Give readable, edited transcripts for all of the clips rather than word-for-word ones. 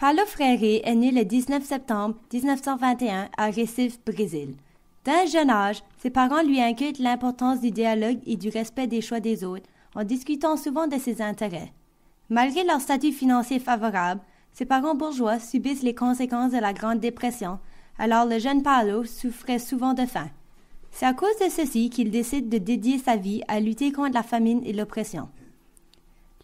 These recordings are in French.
Paulo Freire est né le 19 septembre 1921 à Recife, Brésil. D'un jeune âge, ses parents lui inculquent l'importance du dialogue et du respect des choix des autres, en discutant souvent de ses intérêts. Malgré leur statut financier favorable, ses parents bourgeois subissent les conséquences de la Grande Dépression, alors le jeune Paulo souffrait souvent de faim. C'est à cause de ceci qu'il décide de dédier sa vie à lutter contre la famine et l'oppression.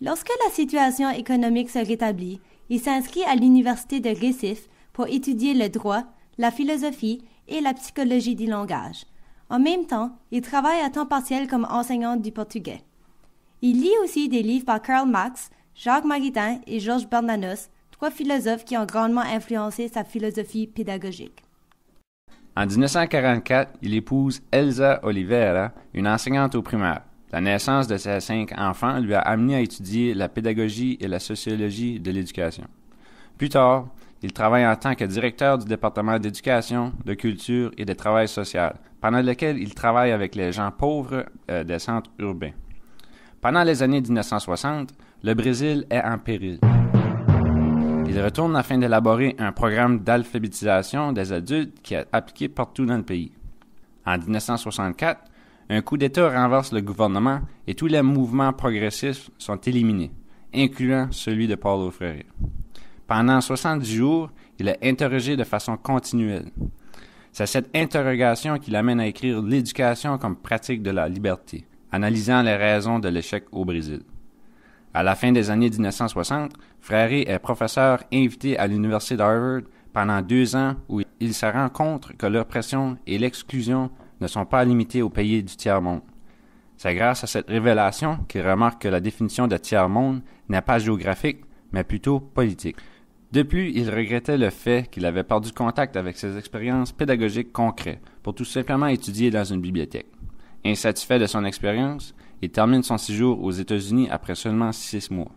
Lorsque la situation économique se rétablit, il s'inscrit à l'université de Recife pour étudier le droit, la philosophie et la psychologie du langage. En même temps, il travaille à temps partiel comme enseignant du portugais. Il lit aussi des livres par Karl Marx, Jacques Maritain et Georges Bernanos, trois philosophes qui ont grandement influencé sa philosophie pédagogique. En 1944, il épouse Elsa Oliveira, une enseignante au primaire. La naissance de ses 5 enfants lui a amené à étudier la pédagogie et la sociologie de l'éducation. Plus tard, il travaille en tant que directeur du département d'éducation, de culture et de travail social, pendant lequel il travaille avec les gens pauvres des centres urbains. Pendant les années 1960, le Brésil est en péril. Il retourne afin d'élaborer un programme d'alphabétisation des adultes qui est appliqué partout dans le pays. En 1964, un coup d'État renverse le gouvernement et tous les mouvements progressistes sont éliminés, incluant celui de Paulo Freire. Pendant 70 jours, il est interrogé de façon continuelle. C'est cette interrogation qui l'amène à écrire L'éducation comme pratique de la liberté, analysant les raisons de l'échec au Brésil. À la fin des années 1960, Freire est professeur invité à l'université d'Harvard pendant 2 ans où il se rend compte que l'oppression et l'exclusion ne sont pas limitées aux pays du tiers-monde. C'est grâce à cette révélation qu'il remarque que la définition de tiers-monde n'est pas géographique, mais plutôt politique. De plus, il regrettait le fait qu'il avait perdu contact avec ses expériences pédagogiques concrètes pour tout simplement étudier dans une bibliothèque. Insatisfait de son expérience, il termine son séjour aux États-Unis après seulement 6 mois.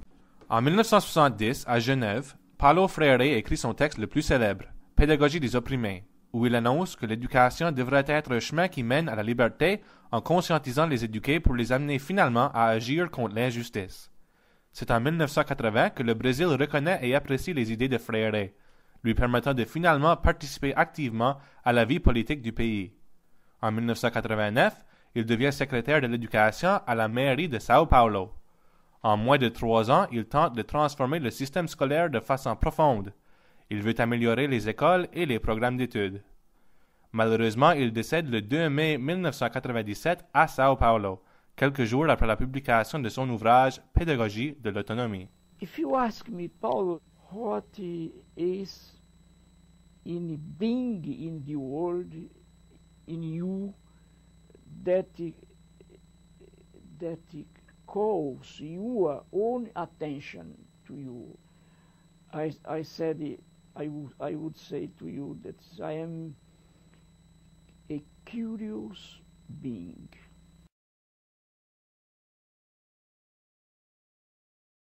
En 1970, à Genève, Paulo Freire écrit son texte le plus célèbre, Pédagogie des opprimés, où il annonce que l'éducation devrait être un chemin qui mène à la liberté en conscientisant les éduqués pour les amener finalement à agir contre l'injustice. C'est en 1980 que le Brésil reconnaît et apprécie les idées de Freire, lui permettant de finalement participer activement à la vie politique du pays. En 1989, il devient secrétaire de l'éducation à la mairie de Sao Paulo. En moins de 3 ans, il tente de transformer le système scolaire de façon profonde. Il veut améliorer les écoles et les programmes d'études. Malheureusement, il décède le 2 mai 1997 à Sao Paulo, quelques jours après la publication de son ouvrage Pédagogie de l'autonomie. If you ask me, Paulo, what is in being in the world, in you, that calls your own attention to you, I would say to you that I am a curious being.